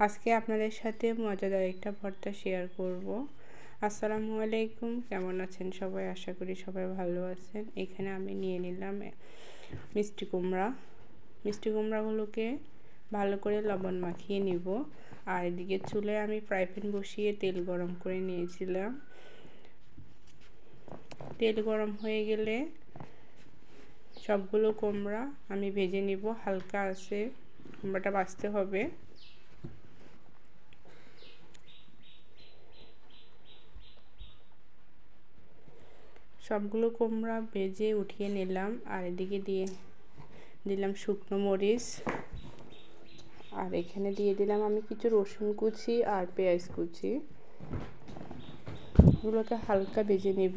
আজকে আপনাদের সাথে মজাদার একটা ভর্তা শেয়ার করব। আসসালামু আলাইকুম, কেমন আছেন সবাই? আশা করি সবাই ভালো আছেন। এখানে আমি নিয়ে নিলাম মিষ্টি কুমড়া। মিষ্টি কুমড়াগুলোকে ভালো করে লবণ মাখিয়ে নিব। আর এদিকে চুলায় আমি ফ্রাই প্যান বসিয়ে তেল গরম করে নিয়েছিলাম। তেল গরম হয়ে গেলে সবগুলো কুমড়া আমি ভেজে নিব। হালকা আছে কুমড়াটা ভাজতে হবে। সবগুলো কুমড়া ভেজে উঠিয়ে নিলাম। আর এদিকে দিয়ে দিলাম শুকনো মরিচ, আর এখানে দিয়ে দিলাম আমি কিছু রসুন কুচি আর পেঁয়াজ কুচি। এগুলোকে হালকা ভেজে নেব।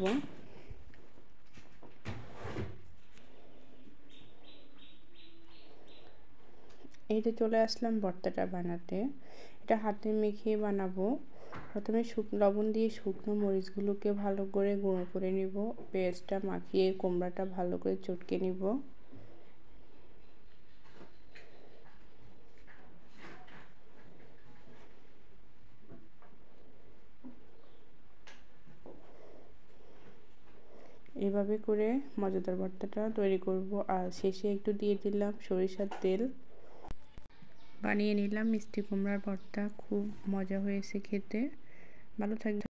এইটা চলে আসলাম ভর্তাটা বানাতে। এটা হাতে মেখে বানাবো। প্রথমে লবণ দিয়ে শুকনো মরিচগুলোকে ভালো করে গুঁড়ো করে নিব। পেঁয়াজটা মাখিয়ে কুমড়াটা ভালো করে চটকে নিব। এভাবে করে মজাদার ভর্তাটা তৈরি করব। আর শেষে একটু দিয়ে দিলাম সরিষার তেল। বানিয়ে নিলাম মিষ্টি কুমড়ার ভর্তা। খুব মজা হয়েছে খেতে। ভালো থাকবে।